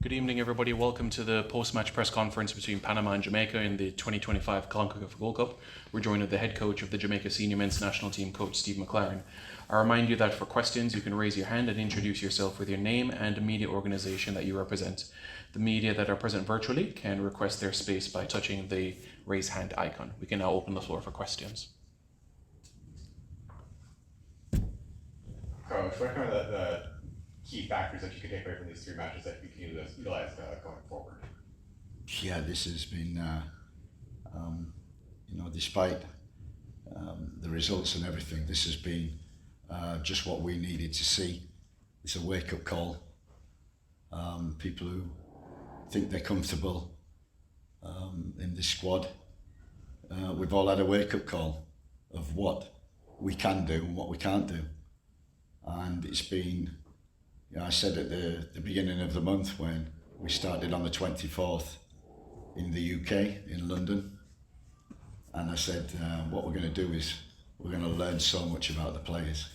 Good evening, everybody. Welcome to the post-match press conference between Panama and Jamaica in the 2025 CONCACAF Gold Cup. We're joined with the head coach of the Jamaica Senior Men's National Team, Coach Steve McLaren. I remind you that for questions, you can raise your hand and introduce yourself with your name and media organisation that you represent. The media that are present virtually can request their space by touching the raise hand icon. We can now open the floor for questions. Coach, what are kind of the key factors that you can take away from these three matches that you can utilize going forward? Yeah, this has been, despite the results and everything, this has been just what we needed to see. It's a wake-up call. People who think they're comfortable in this squad, we've all had a wake-up call of what we can do and what we can't do. And it's been, I said at the beginning of the month when we started on the 24th in the UK, in London, and I said what we're going to do is we're going to learn so much about the players,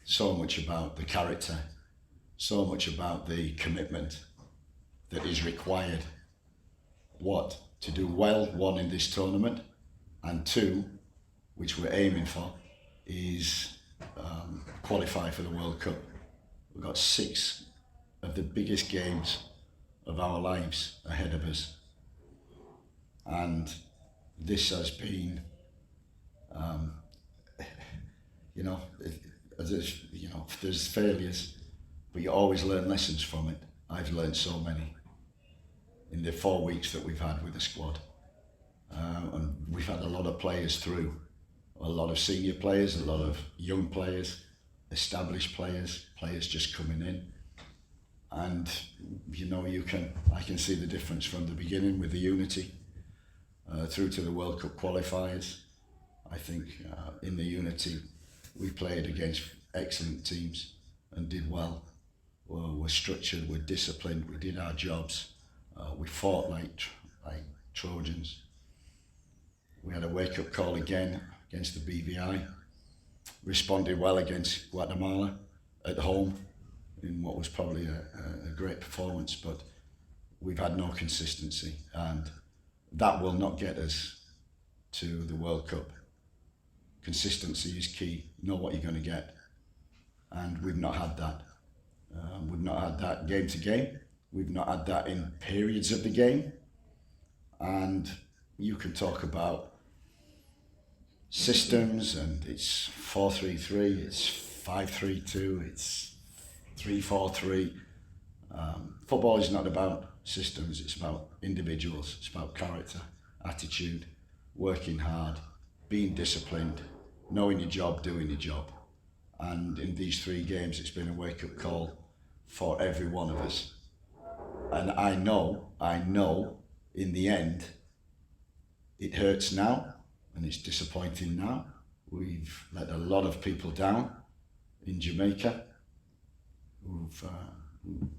so much about the character, so much about the commitment that is required, to do well, one, in this tournament, and two, which we're aiming for, is qualify for the World Cup. We've got 6 of the biggest games of our lives ahead of us, and this has been, there's failures, but you always learn lessons from it. I've learned so many in the 4 weeks that we've had with the squad, and we've had a lot of players through, a lot of senior players, a lot of young players, established players, players just coming in, and I can see the difference from the beginning with the unity through to the World Cup qualifiers. I think in the unity we played against excellent teams and did well. We're structured, we're disciplined, we did our jobs, we fought like Trojans. We had a wake-up call again against the BVI, responded well against Guatemala at home in what was probably a great performance, but we've had no consistency, and that will not get us to the World Cup. Consistency is key. Know what you're going to get, and we've not had that. We've not had that game to game. We've not had that in periods of the game, and you can talk about systems, and it's 4-3-3, it's 5-3-2, it's 3-4-3. Football is not about systems, it's about individuals, it's about character, attitude, working hard, being disciplined, knowing your job, doing your job. And in these 3 games, it's been a wake-up call for every one of us. And I know, in the end, it hurts now, and it's disappointing now. We've let a lot of people down in Jamaica, who've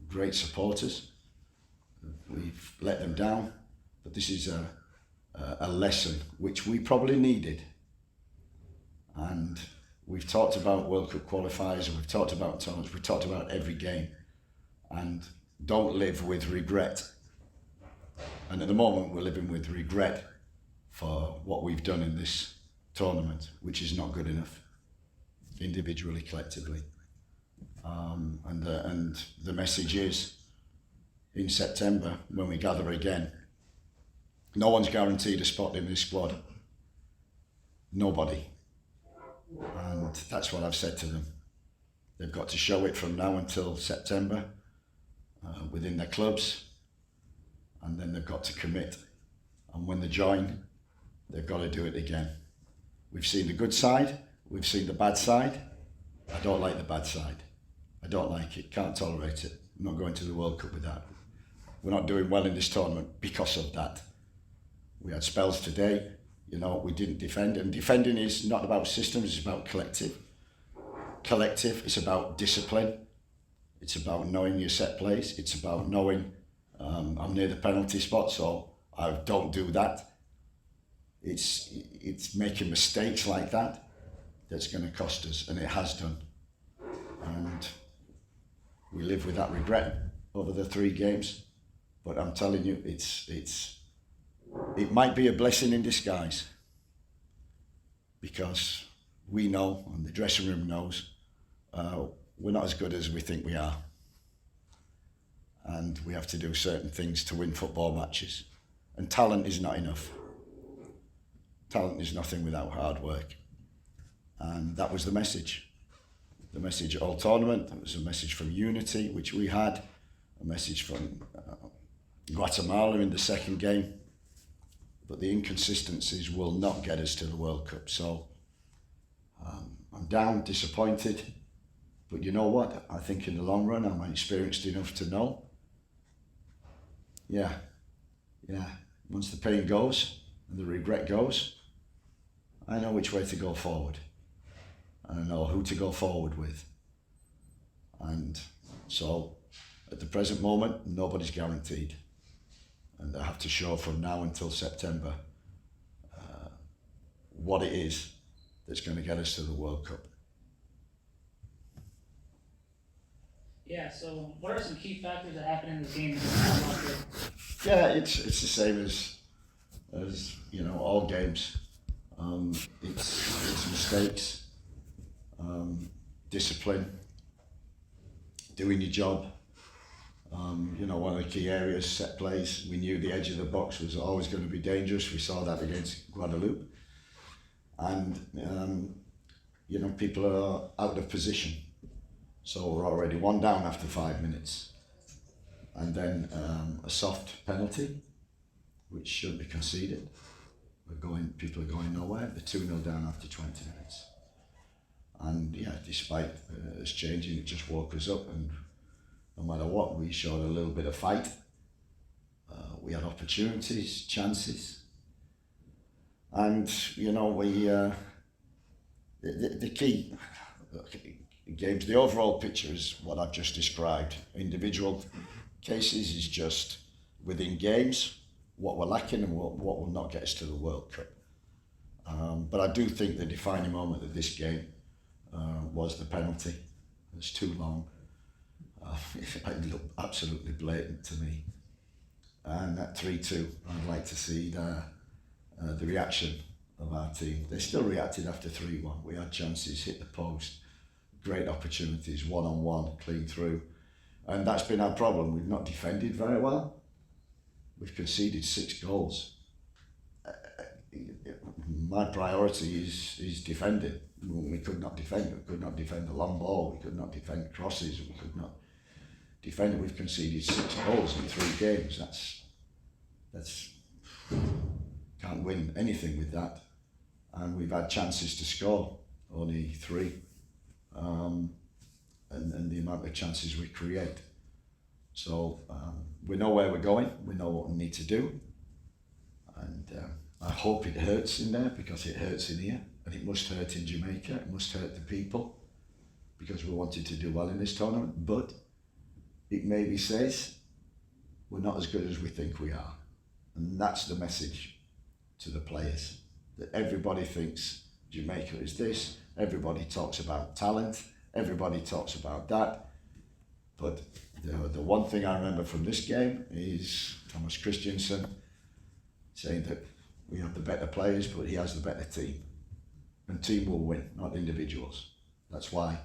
great supporters. We've let them down, but this is a lesson which we probably needed. And we've talked about World Cup qualifiers, and we've talked about tournaments, we've talked about every game, and don't live with regret. And at the moment we're living with regret for what we've done in this tournament, which is not good enough, individually, collectively. And the message is, in September, when we gather again, no one's guaranteed a spot in this squad. Nobody. And that's what I've said to them. They've got to show it from now until September within their clubs, and then they've got to commit. And when they join, they've got to do it again. We've seen the good side, we've seen the bad side. I don't like the bad side. I don't like it, can't tolerate it. I'm not going to the World Cup with that. We're not doing well in this tournament because of that. We had spells today, we didn't defend, and defending is not about systems, it's about collective. Collective, it's about discipline. It's about knowing your set plays. It's about knowing I'm near the penalty spot, so I don't do that. It's making mistakes like that that's going to cost us, and it has done. And we live with that regret over the 3 games. But I'm telling you, it might be a blessing in disguise, because we know, and the dressing room knows, we're not as good as we think we are. And we have to do certain things to win football matches. And talent is not enough. Talent is nothing without hard work. And that was the message. The message all tournament. That was a message from unity, which we had. A message from Guatemala in the second game. But the inconsistencies will not get us to the World Cup. So I'm down, disappointed. But you know what? I think in the long run, I'm experienced enough to know. Yeah. Once the pain goes and the regret goes, I know which way to go forward. And I know who to go forward with. And so, at the present moment, nobody's guaranteed. And I have to show from now until September what it is that's going to get us to the World Cup. Yeah, so what are some key factors that happen in this game? Yeah, it's the same as all games. It's mistakes, discipline, doing your job. One of the key areas, set plays. We knew the edge of the box was always going to be dangerous. We saw that against Guadeloupe. And, people are out of position. So we're already one down after 5 minutes. And then a soft penalty, which should be conceded. People are going nowhere. They're 2-0 down after 20 minutes. And despite us changing, it just woke us up, and no matter what, we showed a little bit of fight. We had opportunities, chances. And, the key games, the overall picture is what I've just described. Individual cases is just within games, what we're lacking and what will not get us to the World Cup. But I do think the defining moment of this game was the penalty. It was too long. It looked absolutely blatant to me. And at 3-2, I'd like to see the reaction of our team. They still reacted after 3-1. We had chances, hit the post, great opportunities, one-on-one, clean through. And that's been our problem. We've not defended very well. We've conceded 6 goals. My priority is defending. We could not defend. We could not defend the long ball. We could not defend crosses. We could not defend it. We've conceded 6 goals in 3 games. That's can't win anything with that. And we've had chances to score, only 3. And the amount of chances we create. So we know where we're going. We know what we need to do. And I hope it hurts in there, because it hurts in here. And it must hurt in Jamaica. It must hurt the people, because we wanted to do well in this tournament. But it maybe says we're not as good as we think we are. And that's the message to the players, that everybody thinks Jamaica is this. Everybody talks about talent. Everybody talks about that. But the one thing I remember from this game is Thomas Christiansen saying that we have the better players, but he has the better team. And team will win, not individuals. That's why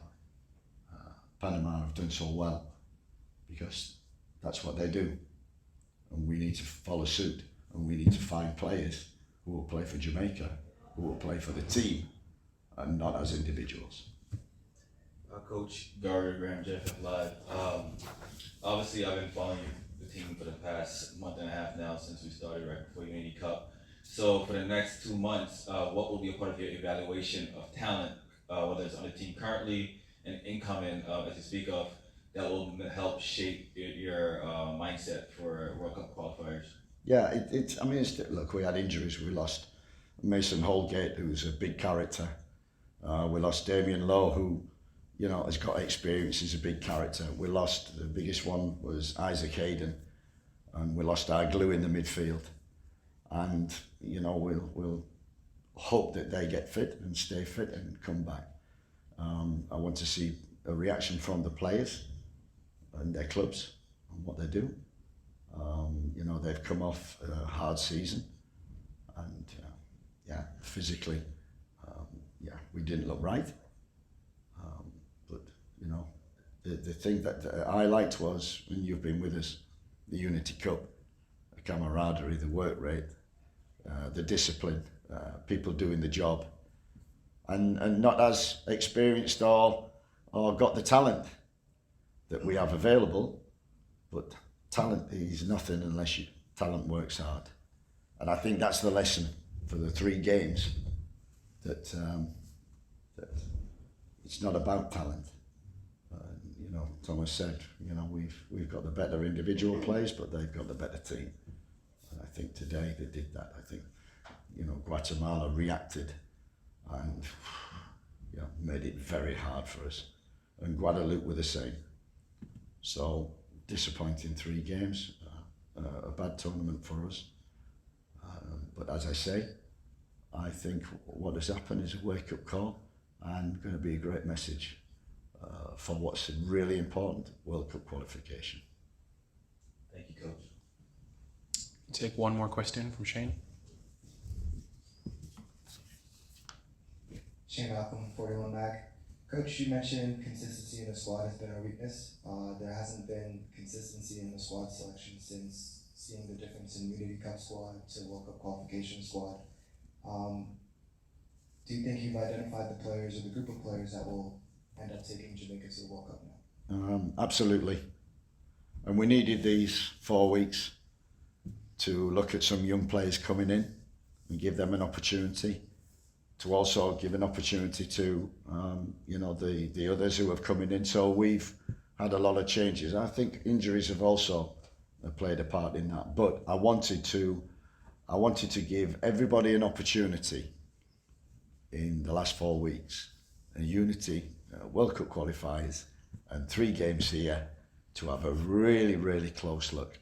Panama have done so well, because that's what they do. And we need to follow suit, and we need to find players who will play for Jamaica, who will play for the team, and not as individuals. Coach Gary Graham, JFF Live. Obviously, I've been following the team for the past month and a half now, since we started right before Unity Cup. So for the next 2 months, what will be a part of your evaluation of talent, whether it's on the team currently and incoming, as you speak of, that will help shape your mindset for World Cup qualifiers? Yeah, look, we had injuries. We lost Mason Holgate, who's a big character. We lost Damien Lowe, who has got experience, is a big character. We lost, the biggest one was Isaac Hayden, and we lost our glue in the midfield. And, we'll hope that they get fit and stay fit and come back. I want to see a reaction from the players and their clubs and what they do. You know, they've come off a hard season, and physically, we didn't look right. But you know, the thing that I liked was, when you've been with us, the Unity Cup, the camaraderie, the work rate, the discipline, people doing the job, and not as experienced or got the talent that we have available, but talent is nothing unless talent works hard. And I think that's the lesson for the 3 games, that it's not about talent. You know, Thomas said, you know, we've got the better individual players, but they've got the better team. And I think today they did that. I think, you know, Guatemala reacted and made it very hard for us. And Guadeloupe were the same. So disappointing 3 games, a bad tournament for us. But as I say, I think what has happened is a wake-up call, and going to be a great message for what's really important, World Cup qualification. Thank you, Coach. Take one more question from Shane. Shane Malcolm, 41 Mag. Coach, you mentioned consistency in the squad has been our weakness. There hasn't been consistency in the squad selection since seeing the difference in Unity Cup squad to World Cup qualification squad. Do you think you've identified the players or the group of players that will end up taking Jamaica to the World Cup now? Absolutely. And we needed these 4 weeks to look at some young players coming in and give them an opportunity, to also give an opportunity to the others who have coming in. So we've had a lot of changes. I think injuries have also played a part in that. But I wanted to give everybody an opportunity in the last 4 weeks. And Unity, World Cup qualifiers, and 3 games here, to have a really, really close look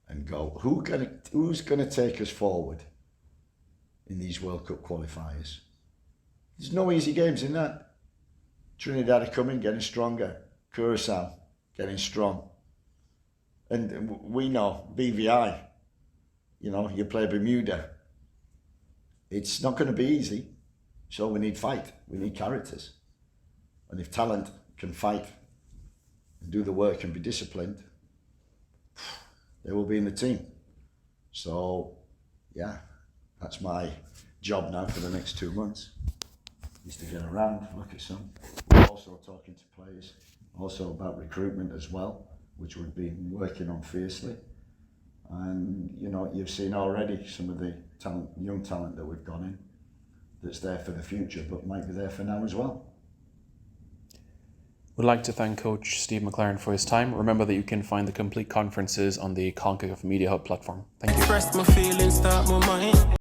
and go, who's gonna take us forward in these World Cup qualifiers? There's no easy games in that. Trinidad are coming, getting stronger. Curacao, getting strong. And we know, BVI, you know, you play Bermuda. It's not going to be easy. So we need fight, we need characters. And if talent can fight and do the work and be disciplined, they will be in the team. So, yeah, that's my job now for the next 2 months, is to get around, look at some. We're also talking to players, also about recruitment as well, which we've been working on fiercely. And, you know, you've seen already some of the talent, young talent that we've got in, that's there for the future, but might be there for now as well. We'd like to thank Coach Steve McLaren for his time. Remember that you can find the complete conferences on the CONCACAF Media Hub platform. Thank you. Express my feelings, start my mind.